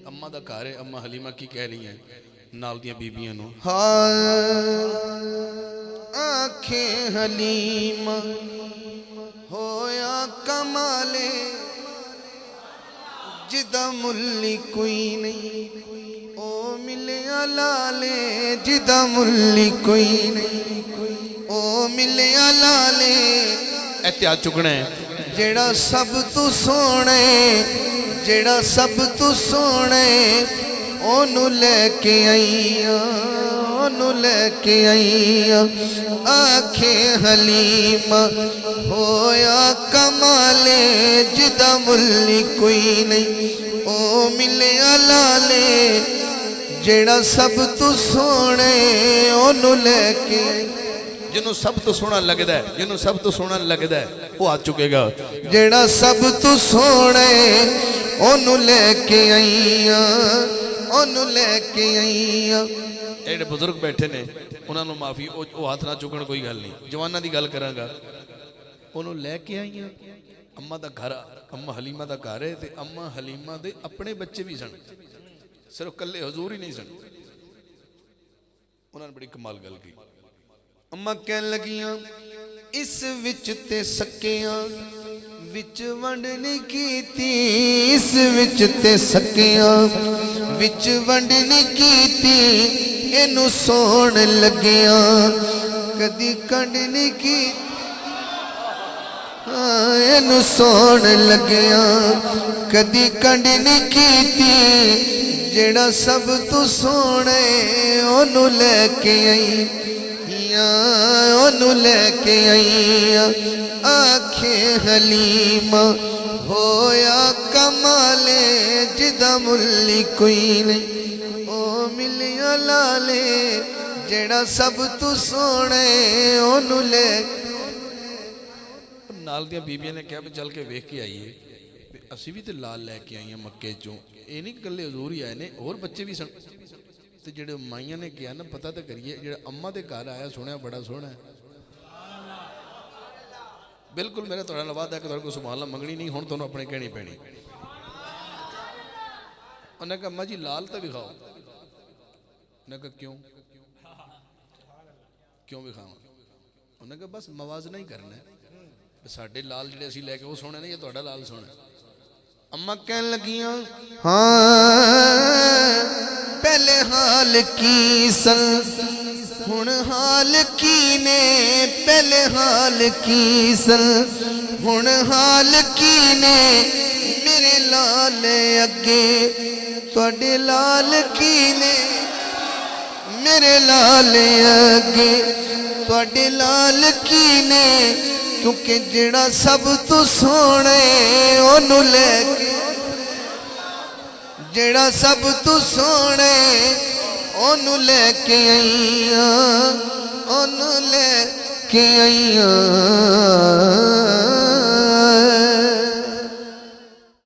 अम्मा दा घर है। अम्मा हलीमा की कह रही हैं नाल दियां बीबियां नूं? आंखें हलीमा होया कमाले जिदा मुल्ली कोई नहीं, ओ मिलिया लाले जिदा मुल्ली कोई नहीं, ओ मिलिया लाले। एहतियात चुकना है। जेड़ा सब तू सोने, जेड़ा सब तू सोने ओनू लेके आईया, ओनू लेके आईया। आंखें हलीमा होया कमाले जिदा मुल्ली कोई नहीं, ओ मिलिया लाले जेड़ा सब तू सोने ओनू लेके। जिन्हों सब तो सोना लगता है, जिन्हों सब तो सोना लगता है वो आ चुकेगा। जेड़ा सब तू सोने ओनू लेके आईया, ओनू लेके आईया। ਜਿਹੜੇ बुजुर्ग बैठे ने उन्होंने माफ़ी, वो हाथ ना चुकन कोई गल नहीं। जवाना की गल करांगा। उन्होंने लैके आईयां अम्मा का घर, अम्मा हलीमा का घर है। तो अम्मा हलीमा के अपने बच्चे भी सन, सिर्फ कल्ले हजूर ही नहीं सन। उन्होंने बड़ी कमाल गल की। अम्मा कह लगियां इस विच ते सकियां विच वंड नहीं कीती, इस विच ते सकियां विच वंड नहीं कीती, इनू सोण लगियां कदी कंड नहीं की। इनू सोण लगियां कदी कंड नहीं कीती, जेड़ा सब तू सोने ओनू लेके आई, ओनू लेके आईया। आंखें हलीमा होया कमाले जिदा मुल्ली कोई नहीं, ओ मिलिया लाले जेड़ा सब तू सोने ओनू ले। नाल दियां बीबियां ने कहा भी चल के वेख के आईए। असी भी तो लाल लैके आई हैं मक्के चों। ये नहीं कल्ले हजूर ही आए ने, होर बच्चे भी सन। तो जेडे माइया ने कहा ना पता तो करिए, जेड़ा अम्मा के घर आया सुनिया बड़ा सोहना है। बिल्कुल मेरा थोड़ा वादा है कि तुहाडे कोल सुभान अल्लाह मंगनी नहीं, हुण तुहानूं अपने कहनी पैनी। उन्हें कहा अम्मा जी लाल तो विखाओ। उन्हें कहा क्यों क्यों विखावा? उन्हें कहा बस मवाजना ही करना है, साडे लाल जिहड़े असीं लैके वो सोहने ने, या तुहाडा लाल सोहना है। अम्मा कह लगियां हाँ पहले हाल की सन हुण हाल की ने, पहले हाल की सन हुण हाल की ने। मेरे लाल अगे तुहाडे लाल की ने, मेरे लाल अगे तुहाडे लाल की ने। क्योंकि जेड़ा सब तू सोने ओनू लेके, जेड़ा सब तू सोने ओनू लेके आईया, ओनू लेके आईया।